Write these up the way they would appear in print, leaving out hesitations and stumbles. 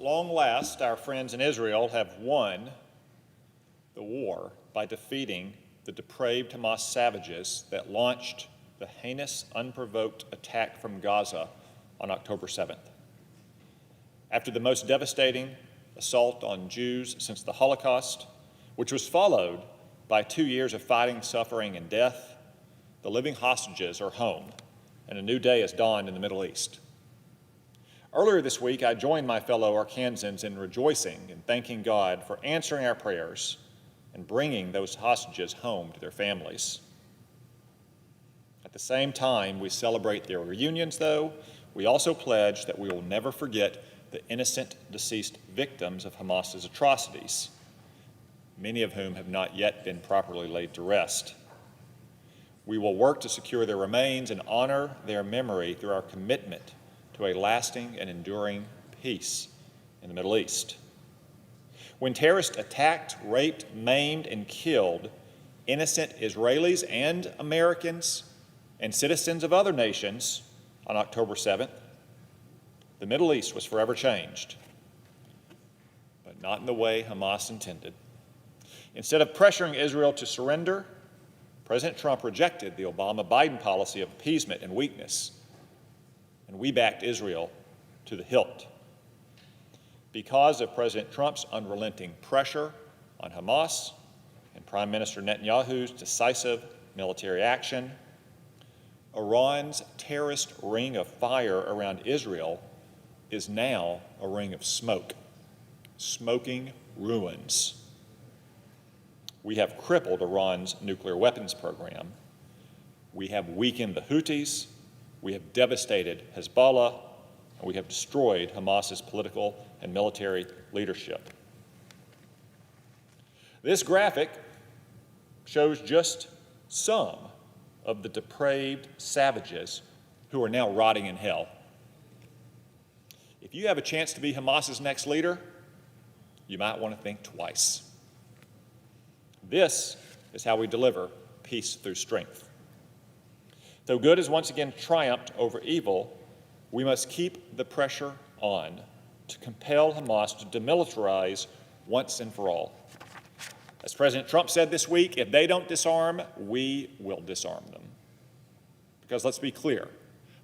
long last, our friends in Israel have won the war by defeating the depraved Hamas savages that launched the heinous, unprovoked attack from Gaza on October 7th. After the most devastating assault on Jews since the Holocaust, which was followed by 2 years of fighting, suffering, and death, the living hostages are home, and a new day has dawned in the Middle East. Earlier this week, I joined my fellow Arkansans in rejoicing and thanking God for answering our prayers and bringing those hostages home to their families. At the same time we celebrate their reunions, though, we also pledge that we will never forget the innocent deceased victims of Hamas's atrocities, many of whom have not yet been properly laid to rest. We will work to secure their remains and honor their memory through our commitment to a lasting and enduring peace in the Middle East. When terrorists attacked, raped, maimed, and killed innocent Israelis and Americans and citizens of other nations on October 7th, the Middle East was forever changed, but not in the way Hamas intended. Instead of pressuring Israel to surrender, President Trump rejected the Obama-Biden policy of appeasement and weakness, and we backed Israel to the hilt. Because of President Trump's unrelenting pressure on Hamas and Prime Minister Netanyahu's decisive military action, Iran's terrorist ring of fire around Israel is now a ring of smoke, smoking ruins. We have crippled Iran's nuclear weapons program. We have weakened the Houthis. We have devastated Hezbollah. And we have destroyed Hamas's political and military leadership. This graphic shows just some of the depraved savages who are now rotting in hell. If you have a chance to be Hamas's next leader, you might want to think twice. This is how we deliver peace through strength. Though good has once again triumphed over evil, we must keep the pressure on to compel Hamas to demilitarize once and for all. As President Trump said this week, if they don't disarm, we will disarm them. Because let's be clear,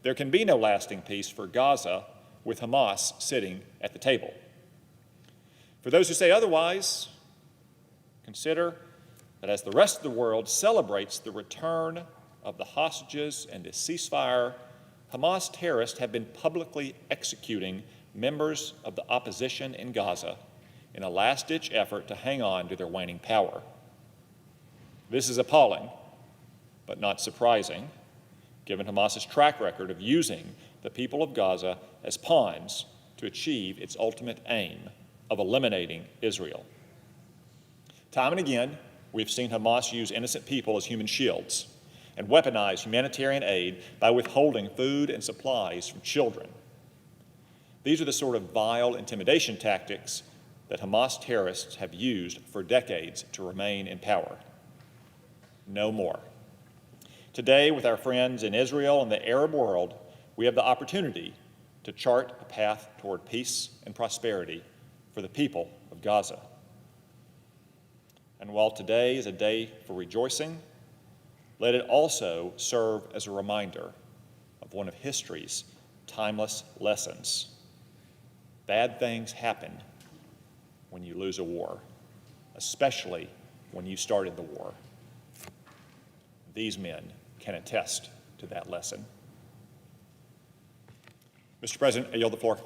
there can be no lasting peace for Gaza with Hamas sitting at the table. For those who say otherwise, consider that as the rest of the world celebrates the return of the hostages and a ceasefire, Hamas terrorists have been publicly executing members of the opposition in Gaza in a last-ditch effort to hang on to their waning power. This is appalling, but not surprising, given Hamas's track record of using the people of Gaza as pawns to achieve its ultimate aim of eliminating Israel. Time and again, we've seen Hamas use innocent people as human shields and weaponize humanitarian aid by withholding food and supplies from children. These are the sort of vile intimidation tactics that Hamas terrorists have used for decades to remain in power. No more. Today, with our friends in Israel and the Arab world, we have the opportunity to chart a path toward peace and prosperity for the people of Gaza. And while today is a day for rejoicing, let it also serve as a reminder of one of history's timeless lessons. Bad things happen when you lose a war, especially when you started the war. These men can attest to that lesson. Mr. President, I yield the floor.